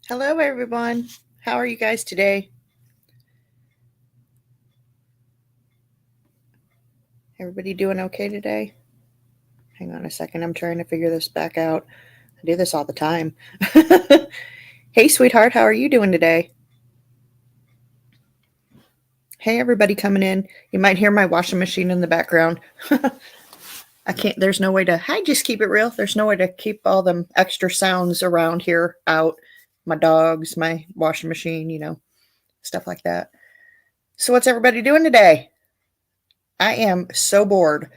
Hello, everyone. How are you guys today? Everybody doing okay today? Hang on a second. I'm trying to figure this back out. I do this all the time. Hey, sweetheart. How are you doing today? Hey, everybody coming in. You might hear my washing machine in the background. I can't, there's no way to, hi, just keep it real. There's no way to keep all them extra sounds around here out. My dogs, my washing machine, stuff like that. So, what's everybody doing today? I am so bored.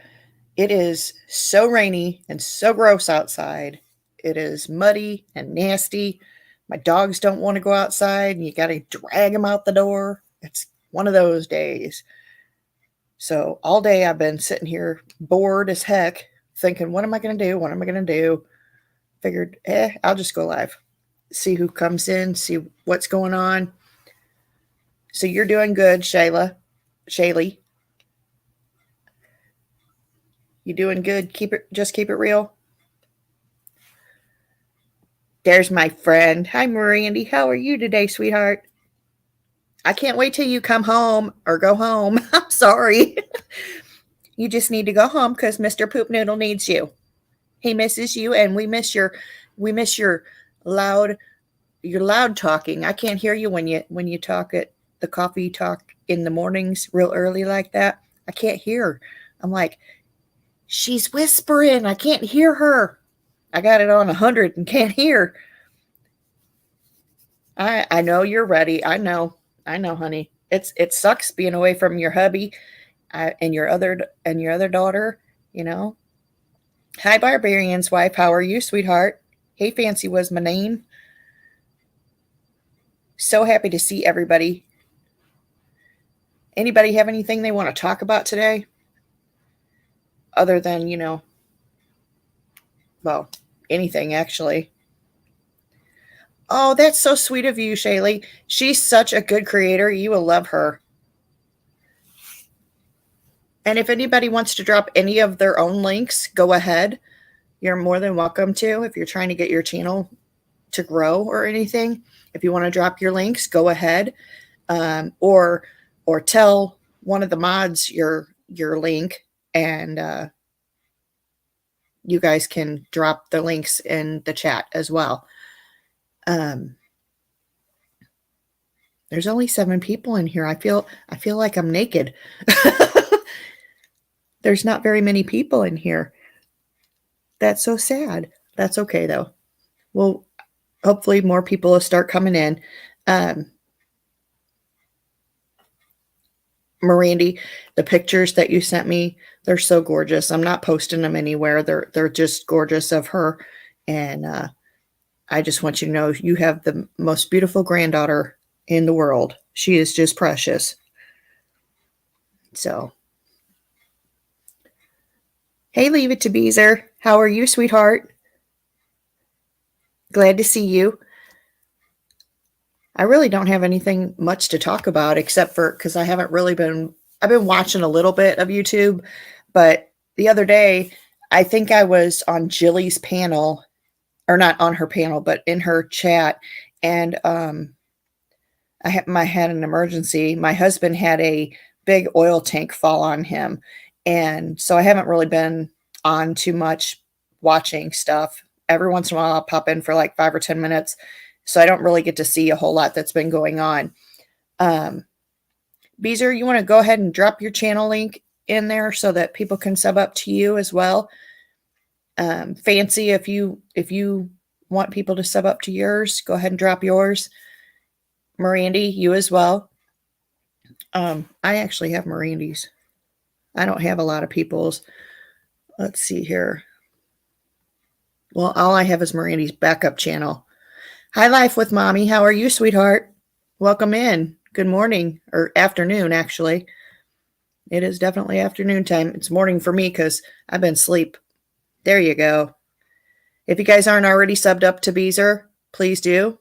It is so rainy and so gross outside. It is muddy and nasty. My dogs don't want to go outside, and you got to drag them out the door. It's one of those days. So all day I've been sitting here bored as heck, thinking, what am I going to do? What am I going to do? Figured, I'll just go live, see who comes in, see what's going on. So you're doing good, Shaylee. You doing good? Just keep it real. There's my friend. Hi, Mirandy. How are you today, sweetheart? I can't wait till you come home or go home. I'm sorry. You just need to go home because Mr. Poop Noodle needs you. He misses you, and we miss your loud loud talking. I can't hear you when you talk at the coffee talk in the mornings real early like that. I can't hear. I'm like, she's whispering. I can't hear her. I got it on 100 and can't hear. I know you're ready. I know, honey. It sucks being away from your hubby and your other daughter. You know. Hi, Barbarian's wife. How are you, sweetheart? Hey, Fancy was my name. So happy to see everybody. Anybody have anything they want to talk about today? Other than well, anything actually. Oh, that's so sweet of you, Shaylee. She's such a good creator. You will love her. And if anybody wants to drop any of their own links, go ahead. You're more than welcome to if you're trying to get your channel to grow or anything. If you want to drop your links, go ahead. Or tell one of the mods your link, and you guys can drop the links in the chat as well. There's only 7 people in here. I feel like I'm naked. There's not very many people in here. That's so sad. That's okay though. Well, hopefully more people will start coming in. Mirandy, the pictures that you sent me, they're so gorgeous. I'm not posting them anywhere. They're just gorgeous of her, and I just want you to know you have the most beautiful granddaughter in the world. She is just precious. So, hey, leave it to Beezer. How are you, sweetheart? Glad to see you. I really don't have anything much to talk about except for because I haven't really been. I've been watching a little bit of YouTube, but the other day, I think I was on Jilly's panel, or not on her panel, but in her chat, and I had an emergency. My husband had a big oil tank fall on him, and so I haven't really been on too much watching stuff. Every once in a while, I'll pop in for like 5 or 10 minutes, so I don't really get to see a whole lot that's been going on. Um, Beezer, you want to go ahead and drop your channel link in there so that people can sub up to you as well. Fancy, if you want people to sub up to yours, go ahead and drop yours. Mirandy, you as well. I actually have Mirandy's. I don't have a lot of people's. Let's see here. Well, all I have is Mirandy's backup channel. Hi, Life with Mommy. How are you, sweetheart? Welcome in. Good morning, or afternoon, actually. It is definitely afternoon time. It's morning for me because I've been asleep. There you go. If you guys aren't already subbed up to Beezer, please do.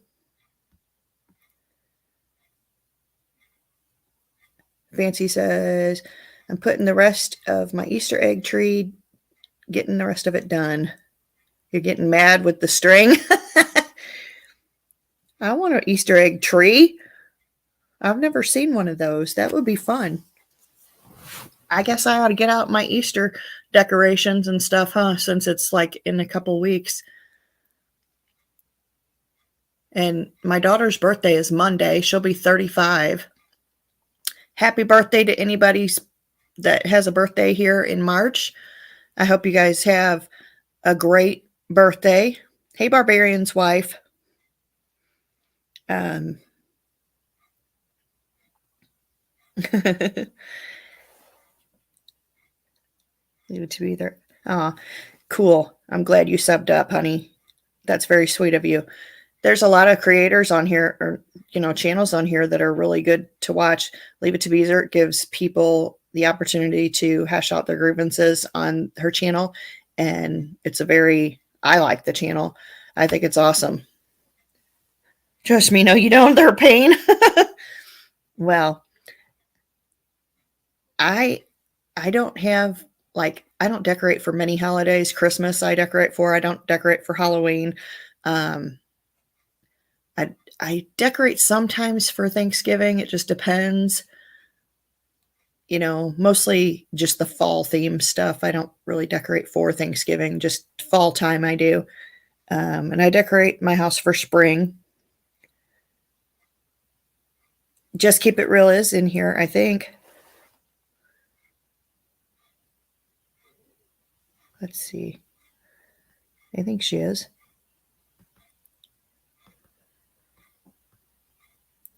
Fancy says, I'm putting the rest of my Easter egg tree, getting the rest of it done. You're getting mad with the string? I want an Easter egg tree. I've never seen one of those. That would be fun. I guess I ought to get out my Easter decorations and stuff, huh? Since it's like in a couple weeks. And my daughter's birthday is Monday. She'll be 35. Happy birthday to anybody that has a birthday here in March. I hope you guys have a great birthday. Hey, Barbarian's wife. Leave it to be there. Oh, cool. I'm glad you subbed up, honey. That's very sweet of you. There's a lot of creators on here, or channels on here that are really good to watch. Leave It to Beezer gives people the opportunity to hash out their grievances on her channel, and I like the channel. I think it's awesome. Trust me, no, you don't. They're a pain. Well, I don't have I don't decorate for many holidays. Christmas I decorate for. I don't decorate for Halloween. I decorate sometimes for Thanksgiving. It just depends. Mostly just the fall theme stuff. I don't really decorate for Thanksgiving, just fall time I do. And I decorate my house for spring. Just Keep It Real is in here, I think. Let's see. I think she is.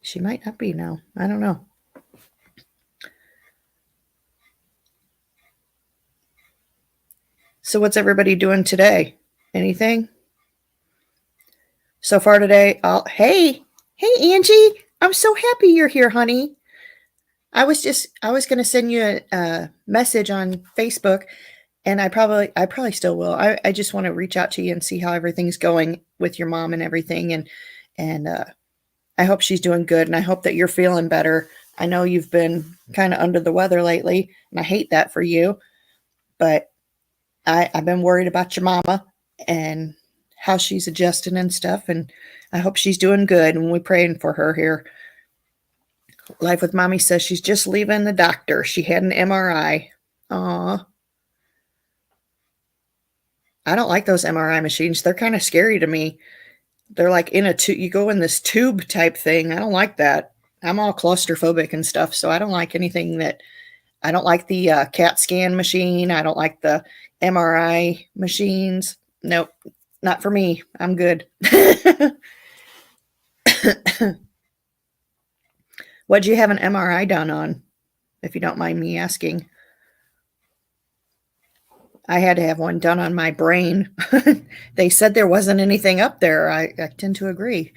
She might not be now. I don't know. So what's everybody doing today? Anything? So far today, hey, Angie, I'm so happy you're here, honey. I was going to send you a message on Facebook, and I probably still will. I just want to reach out to you and see how everything's going with your mom and everything. And I hope she's doing good, and I hope that you're feeling better. I know you've been kind of under the weather lately, and I hate that for you, but I've been worried about your mama and how she's adjusting and stuff, and I hope she's doing good, and we're praying for her here. Life with Mommy says she's just leaving the doctor. She had an MRI. Aw. I don't like those MRI machines. They're kind of scary to me. They're like in a tube. You go in this tube type thing. I don't like that. I'm all claustrophobic and stuff, so I don't like anything that. I don't like the CAT scan machine. I don't like the MRI machines. Nope, not for me. I'm good. What'd you have an MRI done on, if you don't mind me asking? I had to have one done on my brain. They said there wasn't anything up there. I tend to agree.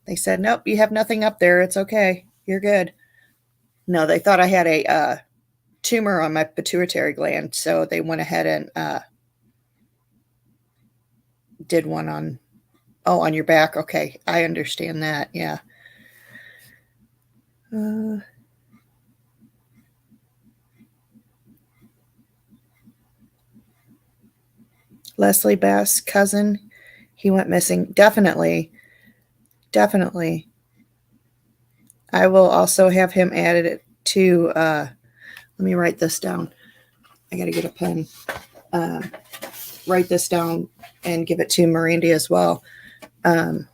They said, nope, you have nothing up there. It's okay. You're good. No, they thought I had a tumor on my pituitary gland. So they went ahead and did one on your back. Okay. I understand that. Yeah. Leslie Bass' cousin, he went missing. Definitely. I will also have him added to, let me write this down. I got to get a pen. Write this down and give it to Miranda as well, to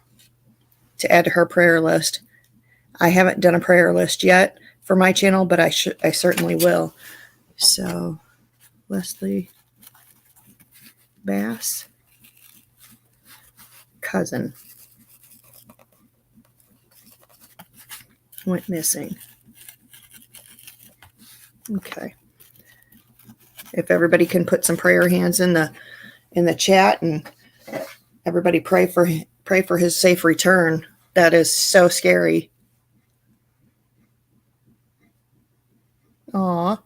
add to her prayer list. I haven't done a prayer list yet for my channel, but I certainly will. So, Leslie Bass, cousin, went missing. Okay. If everybody can put some prayer hands in the chat, and everybody pray for his safe return. That is so scary. Aw.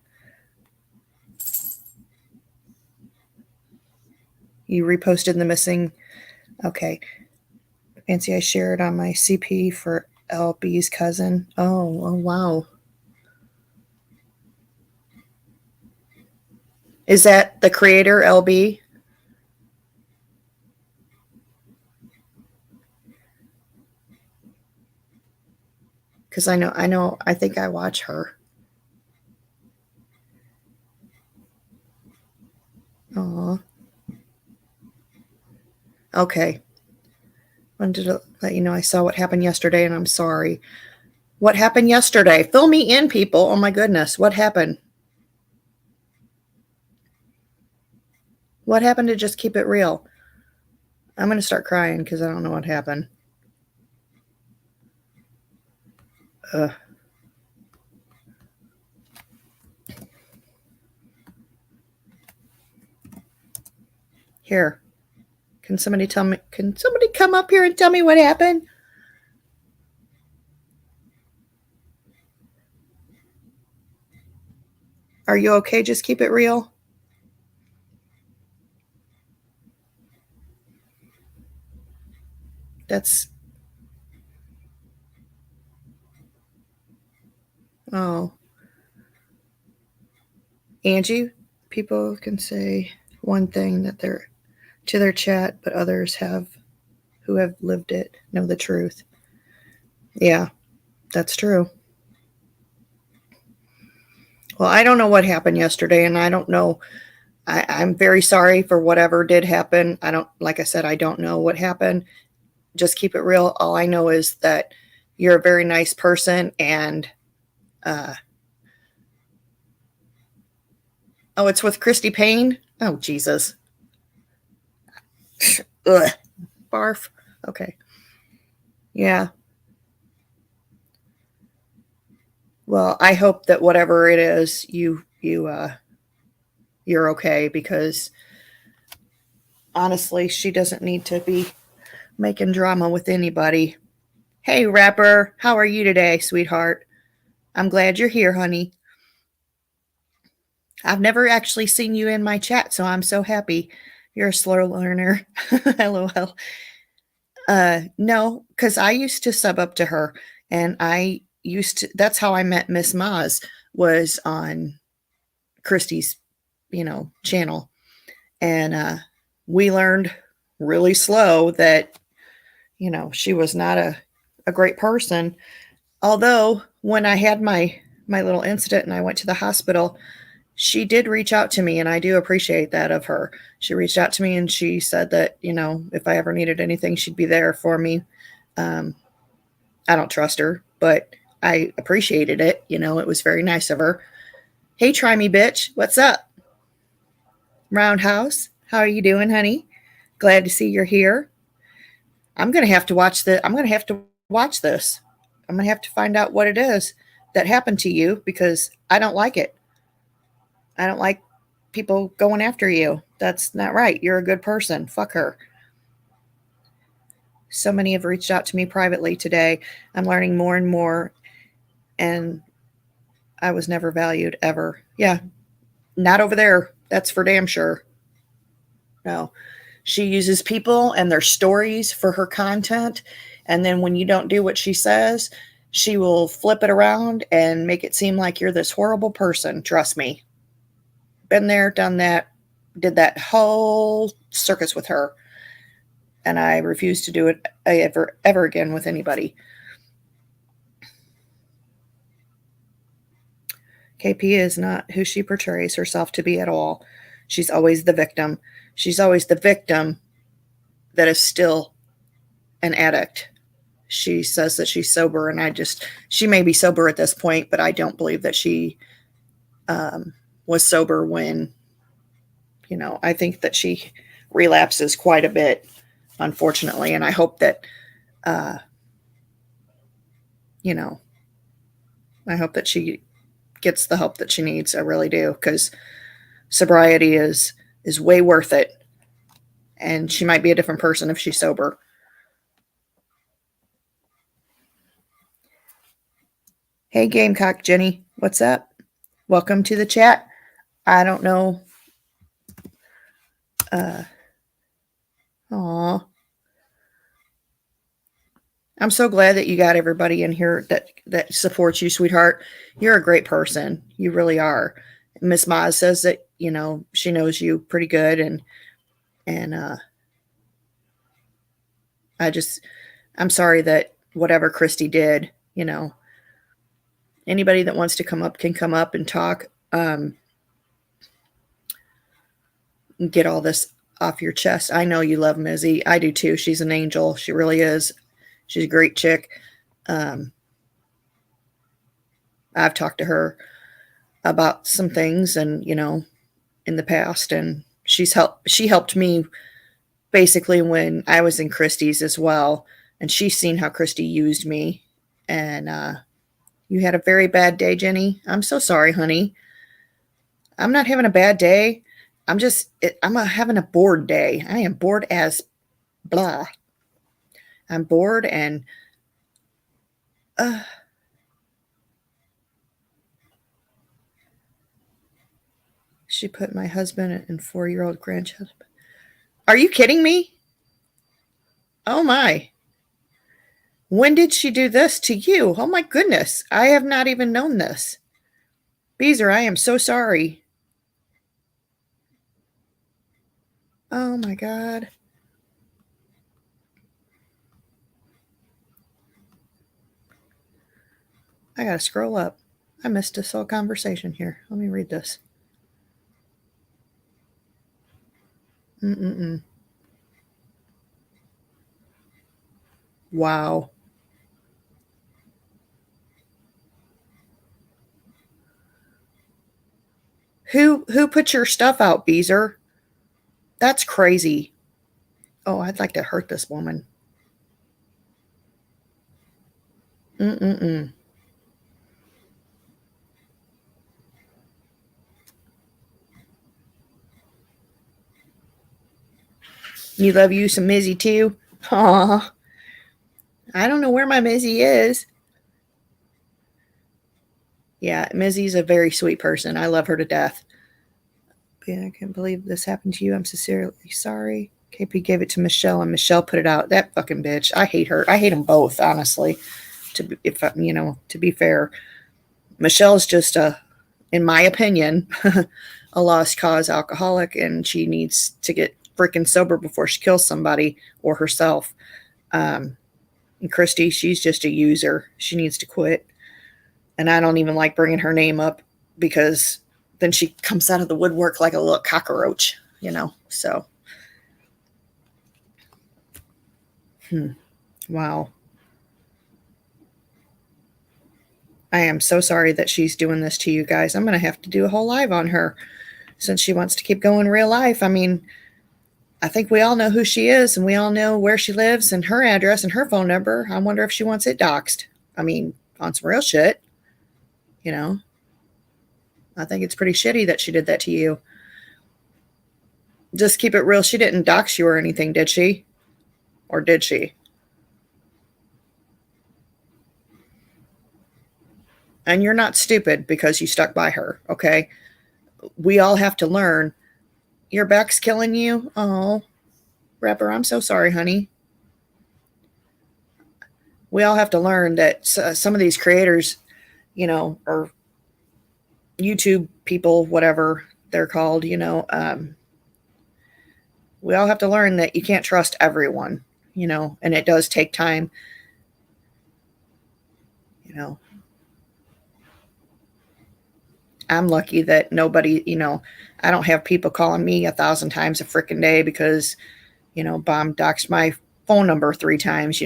You reposted the missing. Okay. Fancy I shared on my CP for LB's cousin. Oh wow. Is that the creator, LB? Because I think I watch her. Aw. Okay. Wanted to let you know I saw what happened yesterday and I'm sorry. What happened yesterday? Fill me in, people. Oh my goodness. What happened? What happened to Just Keep It Real? I'm going to start crying because I don't know what happened. Ugh. Here. Can somebody tell me? Can somebody come up here and tell me what happened? Are you okay? Just keep it real. That's. Oh. Angie, people can say one thing that they're to their chat, but others who have lived it know the truth. Yeah, that's true. Well, I don't know what happened yesterday, and I don't know. I'm very sorry for whatever did happen. I don't, like I said, I don't know what happened. Just keep it real. All I know is that you're a very nice person, and uh, oh, it's with Christy Payne. Oh, Jesus. Ugh. Barf. Okay. Yeah. Well, I hope that whatever it is, you're okay because honestly, she doesn't need to be making drama with anybody. Hey, rapper, how are you today, sweetheart? I'm glad you're here, honey. I've never actually seen you in my chat, so I'm so happy. You're a slow learner. LOL. No, because I used to sub up to her, and that's how I met Miss Maz, was on Christy's, channel. And we learned really slow that, she was not a great person. Although when I had my little incident and I went to the hospital, she did reach out to me, and I do appreciate that of her. She reached out to me and she said that, if I ever needed anything, she'd be there for me. Um, I don't trust her, but I appreciated it. It was very nice of her. Hey, try me, bitch. What's up? Roundhouse. How are you doing, honey? Glad to see you're here. I'm going to have to watch this. I'm going to have to find out what it is that happened to you because I don't like it. I don't like people going after you. That's not right. You're a good person. Fuck her. So many have reached out to me privately today. I'm learning more and more, and I was never valued ever. Yeah, not over there. That's for damn sure. No. She uses people and their stories for her content. And then when you don't do what she says, she will flip it around and make it seem like you're this horrible person. Trust me. Been there, done that, did that whole circus with her. And I refuse to do it ever again with anybody. KP is not who she portrays herself to be at all. She's always the victim. She's always the victim that is still an addict. She says that she's sober, and she may be sober at this point, but I don't believe that she was sober when, I think that she relapses quite a bit, unfortunately. And I hope that, uh, you know, I hope that she gets the help that she needs. I really do, because sobriety is way worth it. And she might be a different person if she's sober. Hey, Gamecock Jenny, what's up? Welcome to the chat. I don't know. Aw. I'm so glad that you got everybody in here that supports you, sweetheart. You're a great person. You really are. Miss Maz says that, she knows you pretty good, and I'm sorry that whatever Christy did, Anybody that wants to come up can come up and talk. Get all this off your chest. I know you love Mizzy. I do too. She's an angel. She really is. She's a great chick. I've talked to her about some things and, in the past, and she helped me basically when I was in Christie's as well. And she's seen how Christy used me. And you had a very bad day, Jenny. I'm so sorry, honey. I'm not having a bad day. I'm having a bored day. I am bored as blah. I'm bored and she put my husband and 4-year-old grandchild. Are you kidding me? Oh my. When did she do this to you? Oh my goodness. I have not even known this. Beezer, I am so sorry. Oh my God. I gotta scroll up. I missed this whole conversation here. Let me read this. Wow. Who put your stuff out, Beezer? That's crazy. Oh, I'd like to hurt this woman. You love you some Mizzy too? Aw. I don't know where my Mizzy is. Yeah, Mizzy's a very sweet person. I love her to death. Yeah, I can't believe this happened to you. I'm sincerely sorry. KP gave it to Michelle, and Michelle put it out. That fucking bitch. I hate her. I hate them both, honestly. To be fair, Michelle's just in my opinion, a lost cause alcoholic, and she needs to get freaking sober before she kills somebody or herself. And Christy, she's just a user. She needs to quit. And I don't even like bringing her name up because then she comes out of the woodwork like a little cockroach, so. Wow. I am so sorry that she's doing this to you guys. I'm going to have to do a whole live on her since she wants to keep going real life. I mean, I think we all know who she is and we all know where she lives and her address and her phone number. I wonder if she wants it doxxed. I mean, on some real shit, I think it's pretty shitty that she did that to you. Just keep it real. She didn't dox you or anything, did she? Or did she? And you're not stupid because you stuck by her, okay? We all have to learn. Your back's killing you? Oh, Rapper, I'm so sorry, honey. We all have to learn that some of these creators, or YouTube people, whatever they're called, we all have to learn that you can't trust everyone, and it does take time, I'm lucky that nobody, I don't have people calling me 1,000 times a freaking day because, Bomb doxed my phone number 3 times,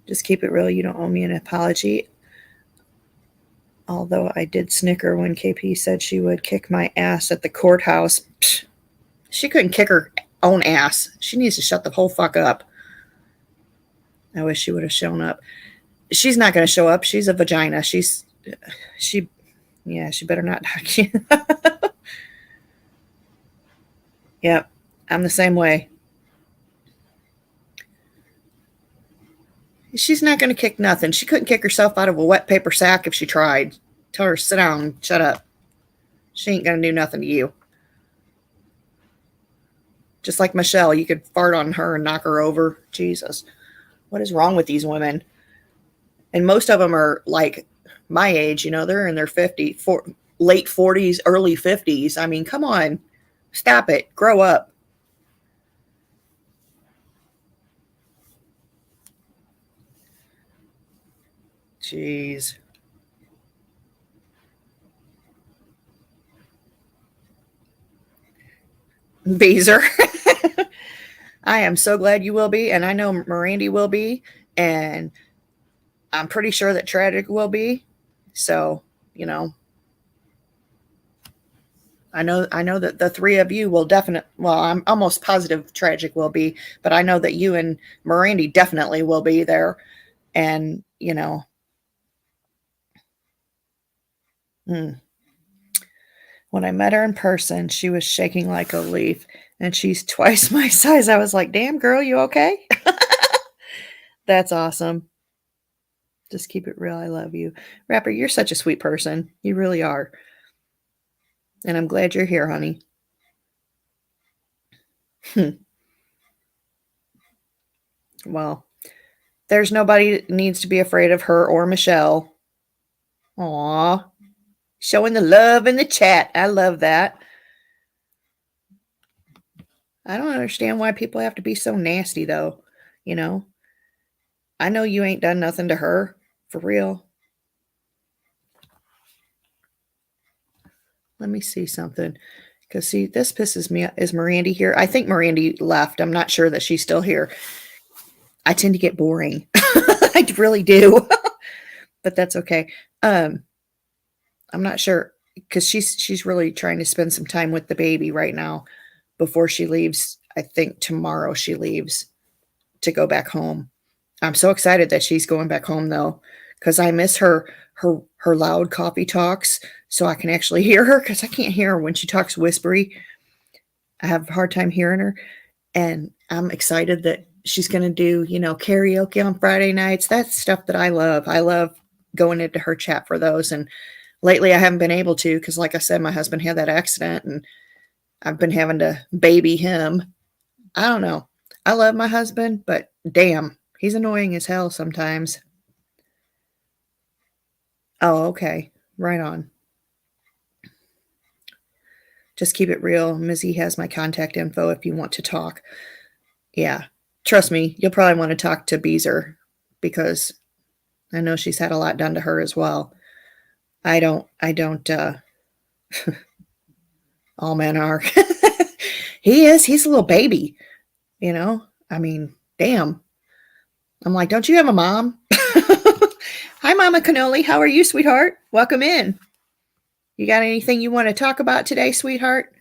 Just keep it real. You don't owe me an apology. Although I did snicker when KP said she would kick my ass at the courthouse. Psh, she couldn't kick her own ass. She needs to shut the whole fuck up. I wish she would have shown up. She's not going to show up. She's a vagina. She better not dock you. Yep, I'm the same way. She's not going to kick nothing. She couldn't kick herself out of a wet paper sack if she tried. Tell her, sit down, shut up. She ain't going to do nothing to you. Just like Michelle, you could fart on her and knock her over. Jesus. What is wrong with these women? And most of them are like my age, they're in their late 40s, early 50s. I mean, come on. Stop it. Grow up. Jeez. Beezer. I am so glad you will be, and I know Mirandy will be, and I'm pretty sure that Tragic will be. So, you know, I know that the three of you will definitely, well, I'm almost positive Tragic will be, but I know that you and Mirandy definitely will be there. And, hmm, when I met her in person, she was shaking like a leaf, and she's twice my size. I was like, damn, girl, you okay? That's awesome. Just keep it real. I love you. Rapper, you're such a sweet person. You really are. And I'm glad you're here, honey. Well, there's nobody that needs to be afraid of her or Michelle. Aw. Showing the love in the chat. I love that. I don't understand why people have to be so nasty, though. You know, I know you ain't done nothing to her. For real. Let me see something. Because, see, this pisses me off. Is Mirandy here? I think Mirandy left. I'm not sure that she's still here. I tend to get boring. I really do. But that's okay. I'm not sure because she's really trying to spend some time with the baby right now before she leaves. I think tomorrow she leaves to go back home. I'm so excited that she's going back home though, because I miss her loud coffee talks, so I can actually hear her because I can't hear her when she talks whispery. I have a hard time hearing her, and I'm excited that she's going to do karaoke on Friday nights. That's stuff that I love. I love going into her chat for those, and lately I haven't been able to because, like I said, my husband had that accident, and I've been having to baby him. I don't know. I love my husband, but damn, he's annoying as hell sometimes. Oh, okay. Right on. Just keep it real. Mizzy has my contact info if you want to talk. Yeah. Trust me, you'll probably want to talk to Beezer because I know she's had a lot done to her as well. I don't, all men are. He is. He's a little baby, I mean, damn. I'm like, don't you have a mom? Hi, Mama Cannoli. How are you, sweetheart? Welcome in. You got anything you want to talk about today, sweetheart?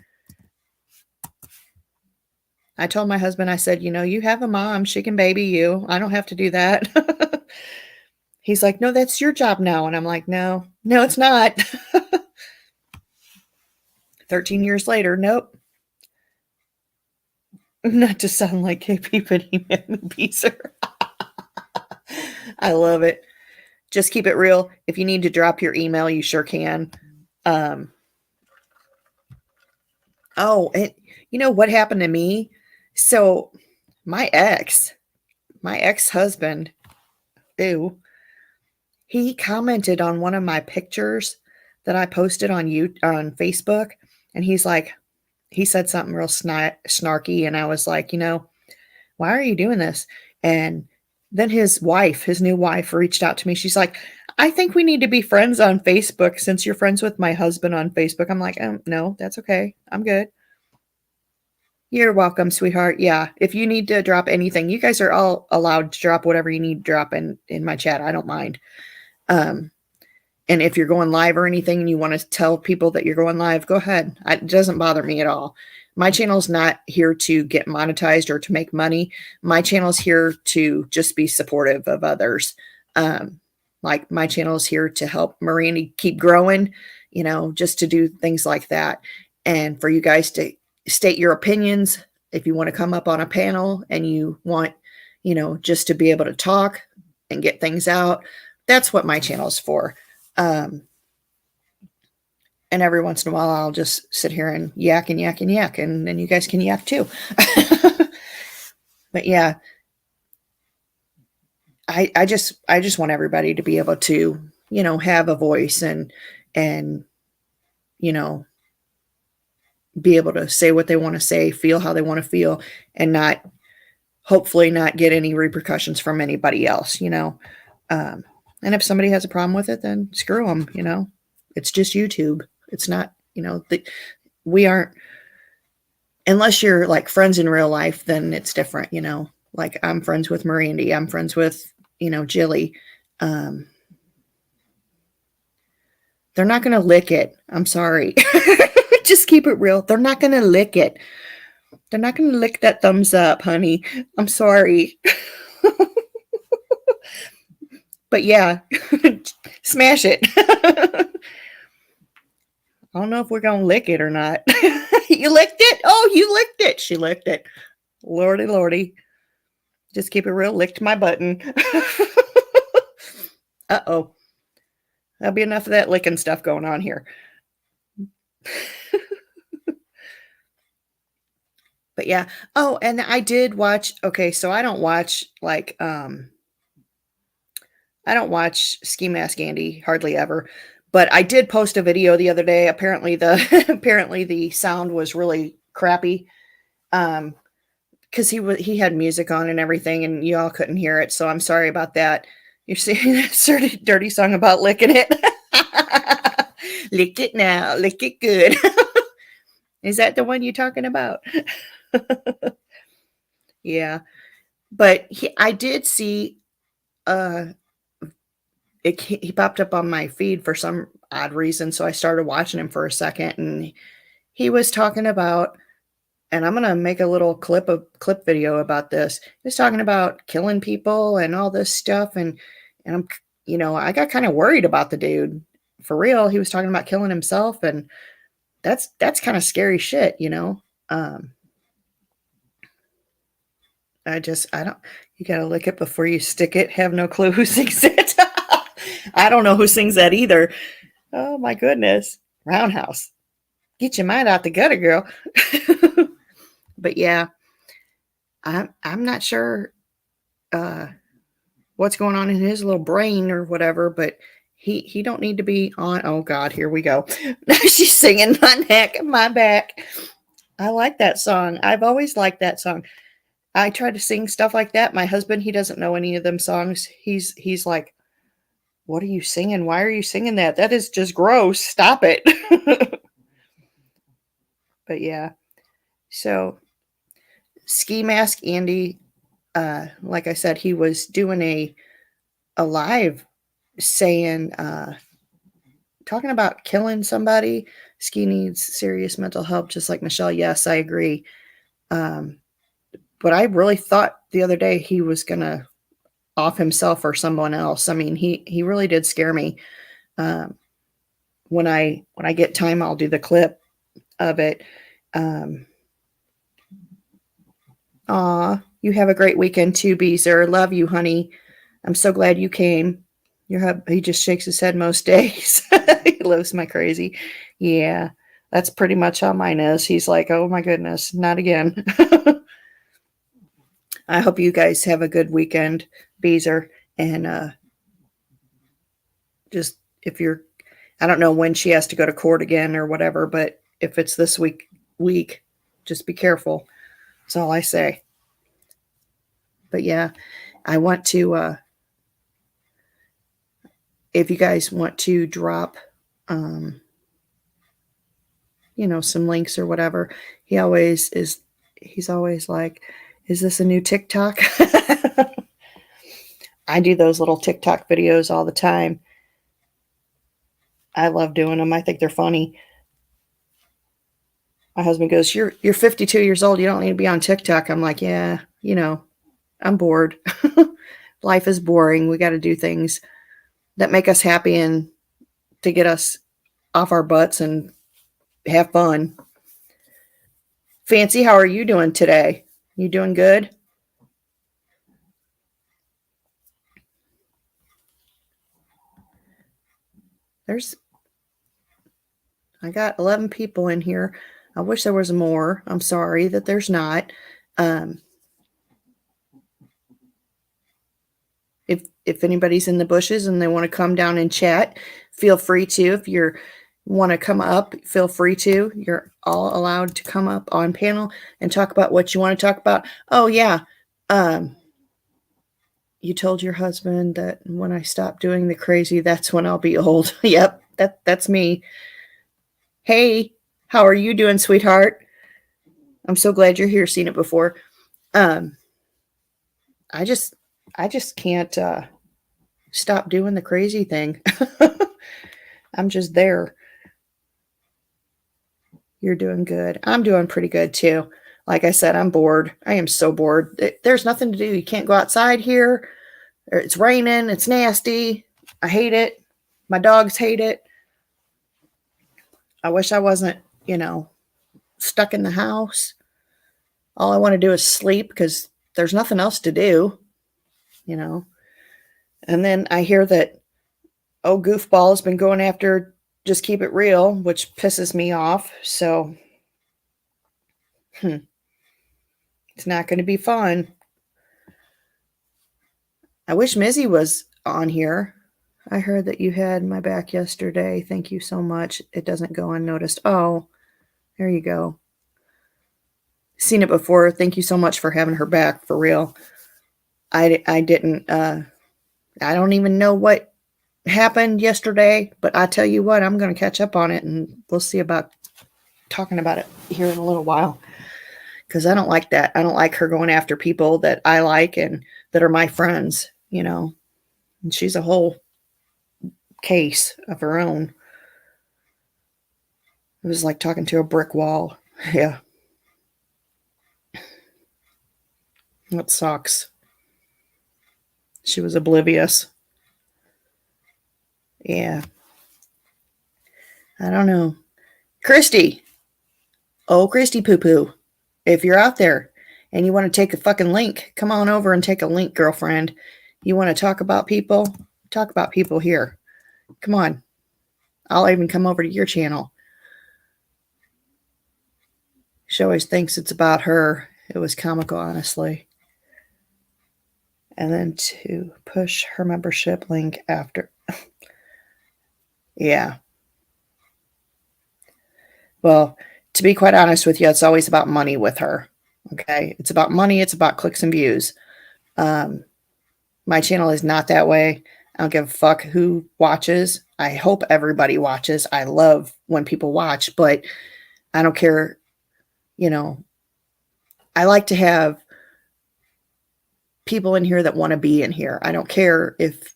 I told my husband, I said, you have a mom. She can baby you. I don't have to do that. He's like, no, that's your job now. And I'm like, no, it's not. 13 years later, nope. Not to sound like KP, but he made me Beezer. I love it. Just keep it real. If you need to drop your email, you sure can. Oh, and you know what happened to me? So my ex-husband, ew, he commented on one of my pictures that I posted on Facebook, and he said something real snarky, and I was like, why are you doing this? And then his new wife, reached out to me. She's like, I think we need to be friends on Facebook since you're friends with my husband on Facebook. I'm like, no, that's okay. I'm good. You're welcome, sweetheart. Yeah. If you need to drop anything, you guys are all allowed to drop whatever you need to drop in my chat. I don't mind. And if you're going live or anything and you want to tell people that you're going live, go ahead. It doesn't bother me at all. My channel's not here to get monetized or to make money. My channel's here to just be supportive of others. Like my channel's here to help Mirandy keep growing, just to do things like that. And for you guys to state your opinions. If you want to come up on a panel and you want, just to be able to talk and get things out, that's what my channel is for. And every once in a while, I'll just sit here and yak and yak and yak, and then you guys can yak too. But yeah, I just want everybody to be able to, have a voice and, be able to say what they want to say, feel how they want to feel, and hopefully not get any repercussions from anybody else, And if somebody has a problem with it, then screw them, It's just YouTube. It's not, we aren't, unless you're like friends in real life, then it's different, Like I'm friends with Mirandy. I'm friends with, Jilly. They're not going to lick it. I'm sorry. Just keep it real. They're not going to lick it. They're not going to lick that thumbs up, honey. I'm sorry. But yeah, smash it. I don't know if we're going to lick it or not. You licked it? Oh, you licked it. She licked it. Lordy, lordy. Just keep it real. Licked my button. Uh-oh. That'll be enough of that licking stuff going on here. But yeah. Oh, and I did watch. Okay, so I don't watch I don't watch Ski Mask Andy hardly ever, but I did post a video the other day. Apparently the sound was really crappy. Because he had music on and everything, and you all couldn't hear it. So I'm sorry about that. You're singing that dirty song about licking it. Lick it now, lick it good. Is that the one you're talking about? Yeah, but I did see he popped up on my feed for some odd reason, so I started watching him for a second, and he was talking about, and I'm gonna make a little clip video about this. He was talking about killing people and all this stuff, and I'm, I got kind of worried about the dude. For real, he was talking about killing himself, and that's kind of scary shit, I don't. You gotta lick it before you stick it. Have no clue who sings it. I don't know who sings that either. Oh my goodness, Roundhouse, get your mind out the gutter, girl. But yeah, I'm not sure what's going on in his little brain or whatever, but he don't need to be on. Oh God, here we go. She's singing my neck, my back. I like that song. I've always liked that song. I try to sing stuff like that. My husband, he doesn't know any of them songs. He's like, what are you singing? Why are you singing that? That is just gross. Stop it. But yeah. So Ski Mask Andy, like I said, he was doing a live saying, talking about killing somebody. Ski needs serious mental help, just like Michelle. Yes, I agree. But I really thought the other day he was going to off himself or someone else. I mean, he really did scare me. When I get time, I'll do the clip of it. You have a great weekend too, Beezer. Love you, honey. I'm so glad you came. He just shakes his head most days. He loves my crazy. Yeah, that's pretty much how mine is. He's like, oh my goodness, not again. I hope you guys have a good weekend, Beezer. And just if you're, I don't know when she has to go to court again or whatever, but if it's this week, just be careful. That's all I say. But yeah, I want to, if you guys want to drop, some links or whatever, he's always like, is this a new TikTok? I do those little TikTok videos all the time. I love doing them. I think they're funny. My husband goes, you're 52 years old. You don't need to be on TikTok. I'm like, yeah, I'm bored. Life is boring. We got to do things that make us happy and to get us off our butts and have fun. Fancy, how are you doing today? You doing good? I got 11 people in here. I wish there was more. I'm sorry that there's not. If anybody's in the bushes and they want to come down and chat, feel free to. If you want to come up, feel free to. You're all allowed to come up on panel and talk about what you want to talk about. Oh yeah. You told your husband that when I stop doing the crazy, that's when I'll be old. Yep, that's me. Hey, how are you doing, sweetheart? I'm so glad you're here. Seen it before. Um, I just I just can't stop doing the crazy thing. I'm just there. You're doing good. I'm doing pretty good too. Like I said, I'm bored. I am so bored. There's nothing to do. You can't go outside here. It's raining. It's nasty. I hate it. My dogs hate it. I wish I wasn't, stuck in the house. All I want to do is sleep because there's nothing else to do, you know. And then I hear that, oh, goofball has been going after Just Keep It Real, which pisses me off. So, it's not going to be fun. I wish Mizzy was on here. I heard that you had my back yesterday. Thank you so much. It doesn't go unnoticed. Oh, there you go. Seen it before. Thank you so much for having her back, for real. I didn't, I don't even know what happened yesterday, but I tell you what, I'm going to catch up on it and we'll see about talking about it here in a little while. Because I don't like that. I don't like her going after people that I like and that are my friends, And she's a whole case of her own. It was like talking to a brick wall. Yeah. That sucks. She was oblivious. Yeah. I don't know. Christy. Oh, Christy Poo Poo. If you're out there and you want to take a fucking link, come on over and take a link, girlfriend. You want to talk about people? Talk about people here. Come on. I'll even come over to your channel. She always thinks it's about her. It was comical, honestly. And then to push her membership link after. Yeah. Well, to be quite honest with you, it's always about money with her. Okay. It's about money. It's about clicks and views. My channel is not that way. I don't give a fuck who watches. I hope everybody watches. I love when people watch, but I don't care. I like to have people in here that want to be in here. I don't care if,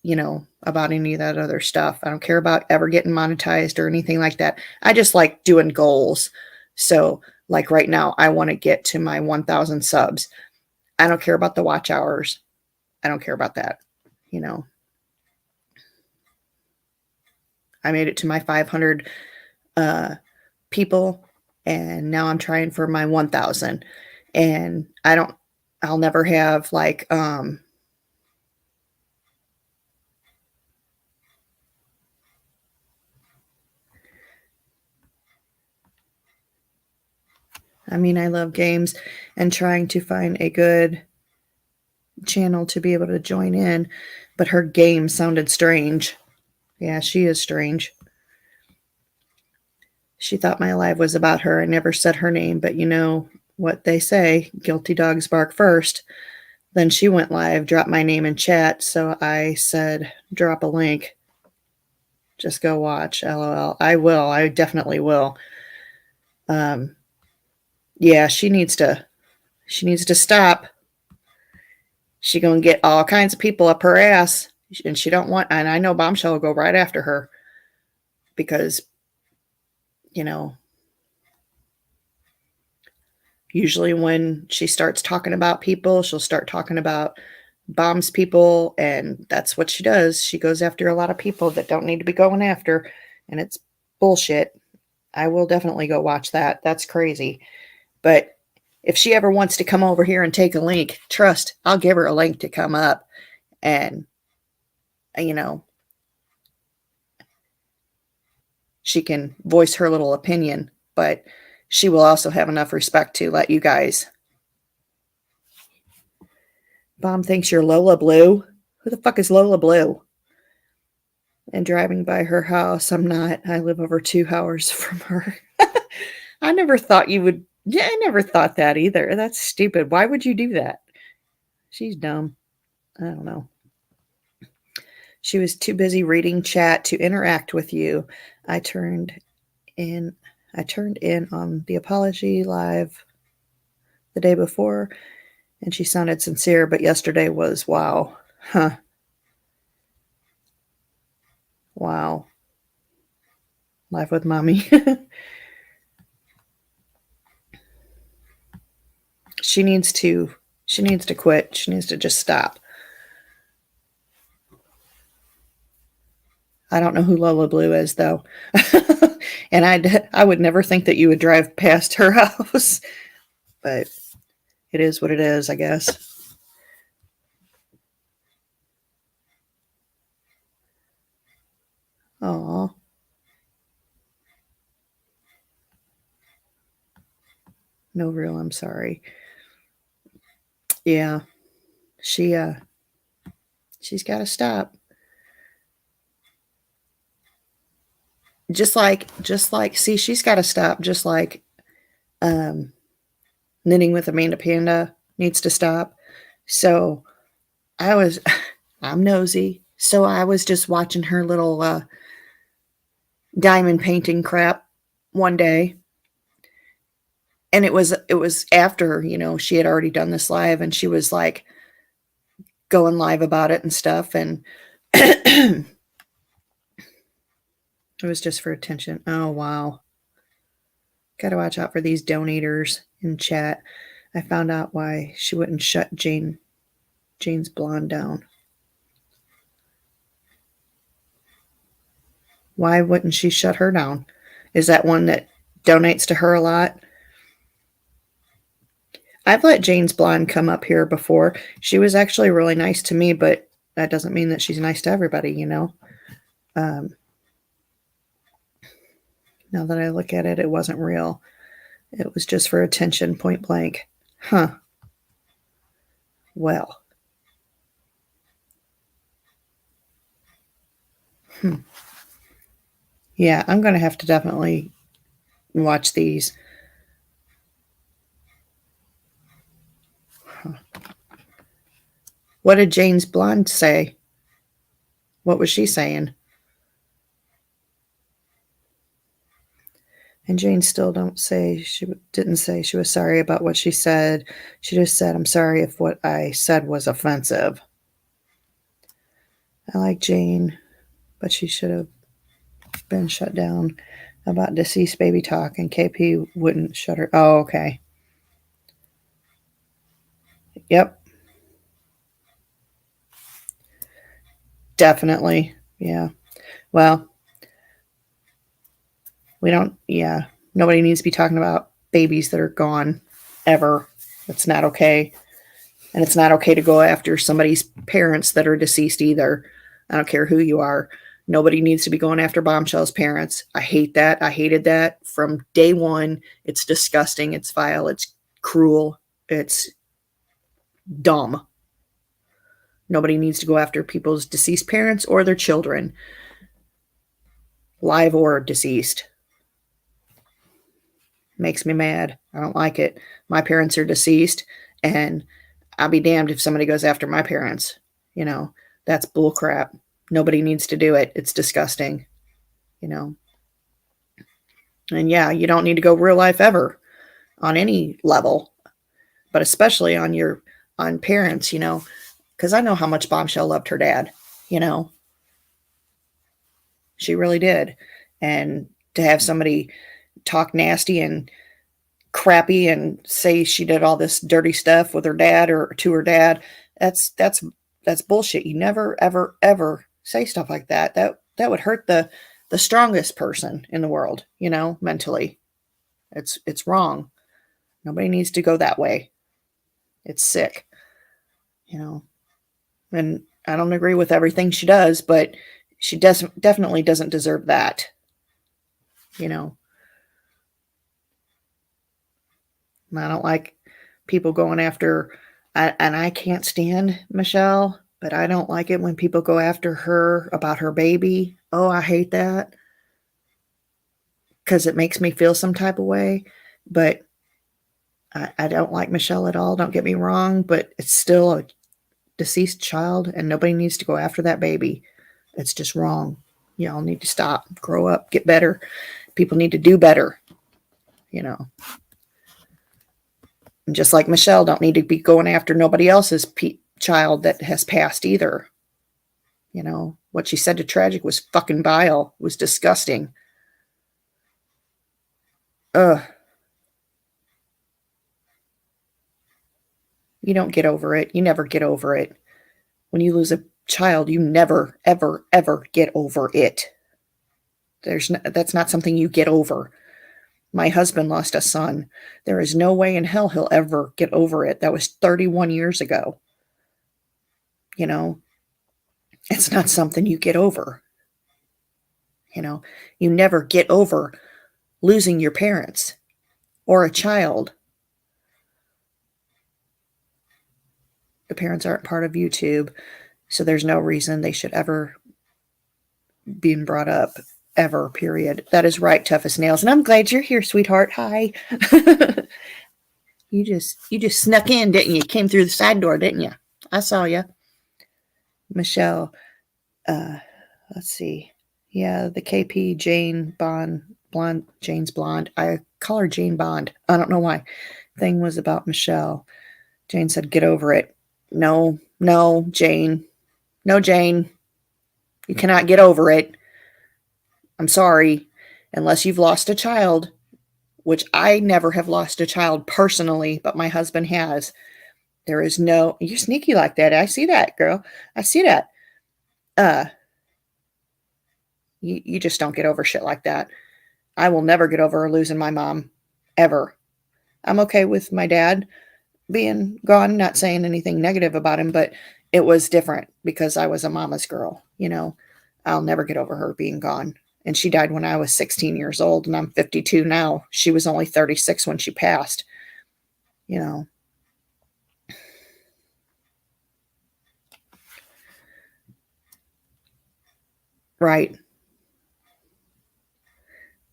about any of that other stuff. I don't care about ever getting monetized or anything like that. I just like doing goals. So, like right now, I want to get to my 1,000 subs. I don't care about the watch hours. I don't care about that. I made it to my 500 people, and now I'm trying for my 1,000. And I'll never have like, I love games and trying to find a good channel to be able to join in, but her game sounded strange. Yeah, she is strange. She thought my live was about her. I never said her name, but you know what they say, guilty dogs bark first. Then she went live, dropped my name in chat, so I said, drop a link. Just go watch, LOL. I will. I definitely will. Yeah, she needs to stop. She gonna get all kinds of people up her ass, and she don't want. And I know Bombshell will go right after her because, usually when she starts talking about people, she'll start talking about bombs people, and that's what she does. She goes after a lot of people that don't need to be going after, and it's bullshit. I will definitely go watch that. That's crazy. But if she ever wants to come over here and take a link, trust, I'll give her a link to come up and, she can voice her little opinion, but she will also have enough respect to let you guys. Bomb thinks you're Lola Blue. Who the fuck is Lola Blue? And driving by her house, I'm not. I live over 2 hours from her. I never thought you would. Yeah, I never thought that either. That's stupid. Why would you do that? She's dumb. I don't know. She was too busy reading chat to interact with you. I turned in I turned in on the apology live the day before, and she sounded sincere, but yesterday was wow. Huh. Wow. Live with mommy. she needs to she needs to quit. She needs to just stop. I don't know who Lola Blue is though. and I would never think that you would drive past her house, but it is what it is, I guess. Oh, no real, I'm sorry. Yeah, she's got to stop. Just like see, she's got to stop just like um knitting with Amanda Panda needs to stop. So, I was I'm nosy. So I was just watching her little diamond painting crap one day, and it was after, she had already done this live, and she was like going live about it and stuff, and it was just for attention. Oh wow. Gotta watch out for these donators in chat. I found out why she wouldn't shut Jane's blonde down. Why wouldn't she shut her down? Is that one that donates to her a lot? I've let Jane's blonde come up here before. She was actually really nice to me, but that doesn't mean that she's nice to everybody. Um, now that I look at it, it wasn't real. It was just for attention, point blank. Huh. Well. Hmm. Yeah, I'm going to have to definitely watch these. Huh. What did Jane's blonde say? What was she saying? And Jane still didn't say she was sorry about what she said. She just said, "I'm sorry if what I said was offensive." I like Jane, but she should have been shut down about deceased baby talk, and KP wouldn't shut her. Oh, okay. Yep, definitely. Yeah. Well, we don't, yeah. Nobody needs to be talking about babies that are gone ever. It's not okay. And it's not okay to go after somebody's parents that are deceased either. I don't care who you are. Nobody needs to be going after Bombshell's parents. I hate that. I hated that from day one. It's disgusting. It's vile. It's cruel. It's dumb. Nobody needs to go after people's deceased parents or their children, live or deceased. Makes me mad. I don't like it. My parents are deceased, and I'll be damned if somebody goes after my parents. You know, that's bullcrap. Nobody needs to do it. It's disgusting, you know. And yeah, you don't need to go real life ever on any level, but especially on parents, because I know how much Bombshell loved her dad, you know. She really did. And to have somebody talk nasty and crappy and say she did all this dirty stuff with her dad or to her dad, that's bullshit. You never ever ever say stuff like that. That would hurt the strongest person in the world, mentally. It's wrong. Nobody needs to go that way. It's sick, you know. And I don't agree with everything she does, but she definitely doesn't deserve that, you know. I don't like people going after, and I can't stand Michelle, but I don't like it when people go after her about her baby. Oh, I hate that because it makes me feel some type of way. But I don't like Michelle at all. Don't get me wrong, but it's still a deceased child, and nobody needs to go after that baby. It's just wrong. Y'all need to stop, grow up, get better. People need to do better, you know. And just like Michelle, don't need to be going after nobody else's child that has passed either. You know, what she said to Tragic was fucking vile, was disgusting. Ugh. You don't get over it. You never get over it. When you lose a child, you never, ever, ever get over it. That's not something you get over. My husband lost a son. There is no way in hell he'll ever get over it. That was 31 years ago. You know, it's not something you get over. You know, you never get over losing your parents or a child. The parents aren't part of YouTube, so there's no reason they should ever be brought up, ever, period. That is right, Toughest Nails. And I'm glad you're here, sweetheart. Hi. You just snuck in, didn't you? Came through the side door, didn't you? I saw you. Michelle, let's see. Yeah, the KP Jane Blonde, Jane's blonde. I call her Jane Bond. I don't know why. Thing was about Michelle. Jane said, get over it. No, Jane. No, Jane. You cannot get over it. I'm sorry. Unless you've lost a child, which I never have lost a child personally, but my husband has. There is no, you're sneaky like that. I see that, girl. I see that. You just don't get over shit like that. I will never get over losing my mom, ever. I'm okay with my dad being gone, not saying anything negative about him, but it was different because I was a mama's girl, you know. I'll never get over her being gone. And she died when I was 16 years old, and I'm 52 now. She was only 36 when she passed, you know. Right.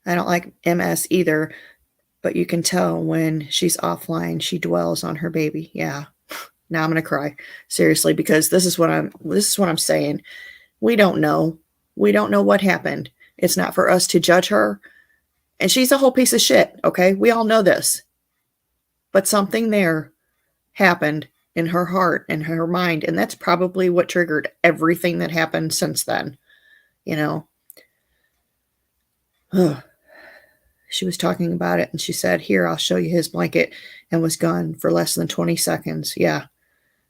I don't like MS either, but you can tell when she's offline, she dwells on her baby. Yeah. Now I'm going to cry. Seriously, because this is what I'm saying. We don't know. We don't know what happened. It's not for us to judge her. And she's a whole piece of shit, okay? We all know this. But something there happened in her heart and her mind, and that's probably what triggered everything that happened since then, you know? Ugh. She was talking about it, and she said, here, I'll show you his blanket, and was gone for less than 20 seconds. Yeah,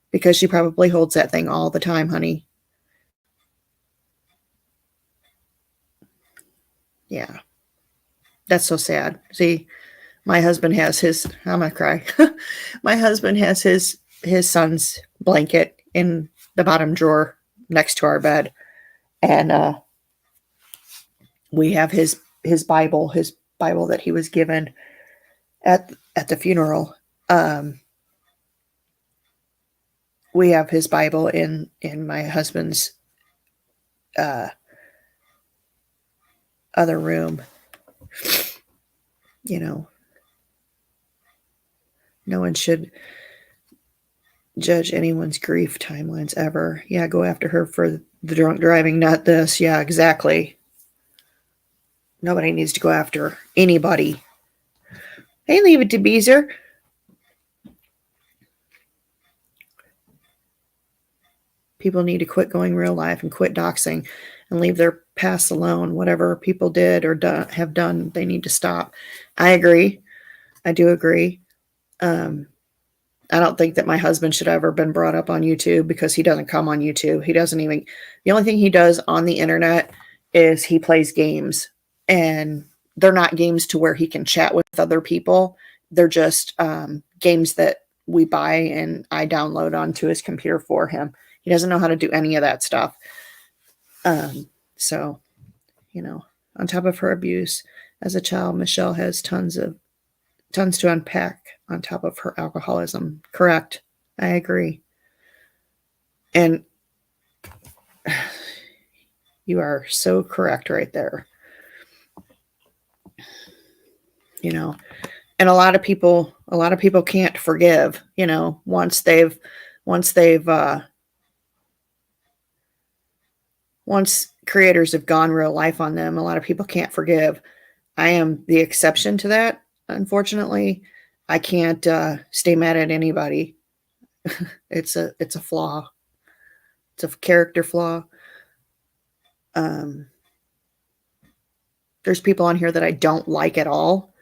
because she probably holds that thing all the time, honey. Yeah. That's so sad. See, my husband has his, I'm going to cry. My husband has his son's blanket in the bottom drawer next to our bed. And we have his Bible that he was given at the funeral. We have his Bible in my husband's other room. You know, no one should judge anyone's grief timelines ever. Yeah, go after her for the drunk driving, not this. Yeah, exactly. Nobody needs to go after anybody. Hey, leave it to Beezer. People need to quit going real life and quit doxing and leave their past alone. Whatever people did or have done, they need to stop. I agree. I do agree. I don't think that my husband should have ever been brought up on YouTube because he doesn't come on YouTube. He doesn't even, the only thing he does on the internet is he plays games, and they're not games to where he can chat with other people. They're just games that we buy and I download onto his computer for him. He doesn't know how to do any of that stuff. So, you know, on top of her abuse as a child, Michelle has tons to unpack on top of her alcoholism. Correct. I agree. And you are so correct right there. You know, and a lot of people can't forgive, you know, once they've once creators have gone real life on them, a lot of people can't forgive. I am the exception to that. Unfortunately, I can't stay mad at anybody. It's a flaw. It's a character flaw. There's people on here that I don't like at all,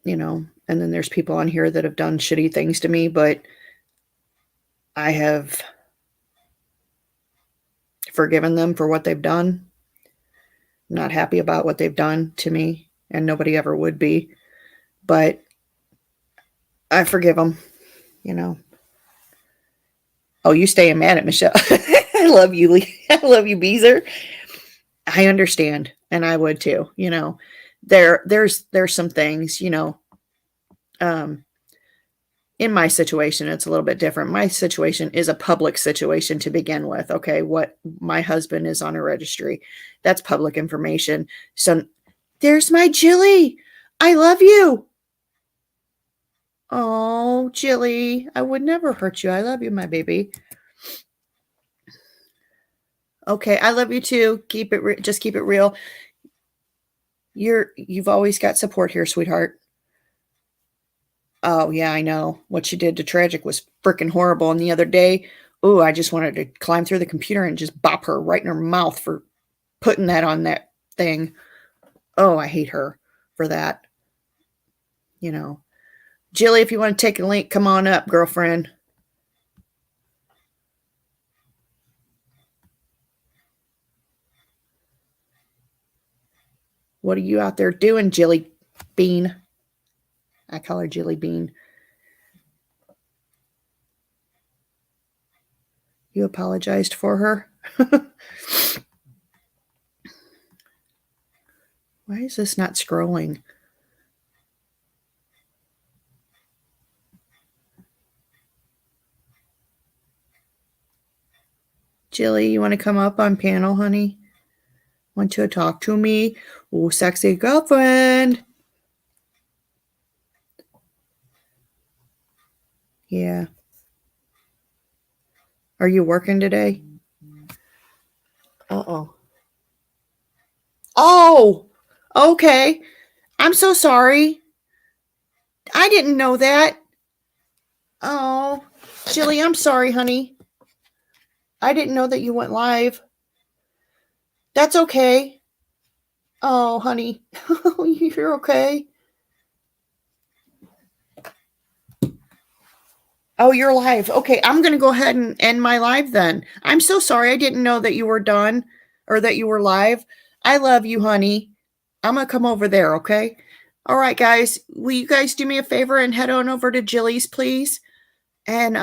and then there's people on here that have done shitty things to me, but I have forgiven them for what they've done. I'm not happy about what they've done to me, and nobody ever would be, but I forgive them, Oh, you staying mad at Michelle. I love you, Lee. I love you, Beezer. I understand, and I would too. There's some things, in my situation, it's a little bit different. My situation is a public situation to begin with. Okay, what my husband is on a registry, that's public information. So there's my Jilly. I love you. Oh, Jilly, I would never hurt you. I love you, my baby. Okay, I love you too. Just keep it real. You've always got support here, sweetheart. Oh yeah, I know. What you did to Tragic was freaking horrible. And the other day, I just wanted to climb through the computer and just bop her right in her mouth for putting that on that thing. Oh, I hate her for that. Jilly, if you want to take a link, come on up, girlfriend. What are you out there doing, Jilly Bean? I call her Jilly Bean. You apologized for her? Why is this not scrolling? Jilly, you want to come up on panel, honey? Want to talk to me? Oh, sexy girlfriend. Yeah. Are you working today? Uh-oh. Oh, okay. I'm so sorry. I didn't know that. Oh, Jilly, I'm sorry, honey. I didn't know that you went live. That's okay. Oh, honey. You're okay. Oh, you're live. Okay, I'm going to go ahead and end my live then. I'm so sorry. I didn't know that you were done or that you were live. I love you, honey. I'm going to come over there, okay? All right, guys. Will you guys do me a favor and head on over to Jilly's, please? And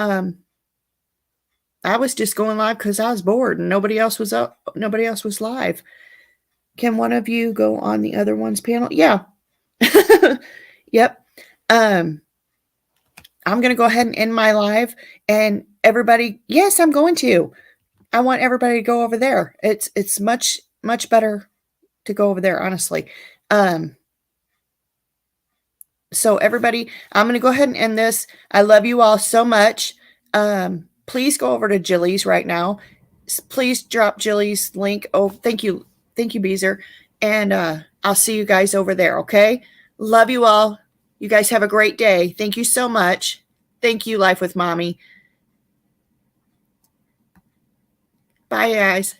I was just going live because I was bored and nobody else was up. Nobody else was live. Can one of you go on the other one's panel? Yeah. Yep. I'm going to go ahead and end my live, and everybody, yes, I'm going to. I want everybody to go over there. It's much, much better to go over there, honestly. So everybody, I'm going to go ahead and end this. I love you all so much. Please go over to Jilly's right now. Please drop Jilly's link. Oh, thank you. Thank you, Beezer. And I'll see you guys over there, okay? Love you all. You guys have a great day. Thank you so much. Thank you, Life with Mommy. Bye, guys.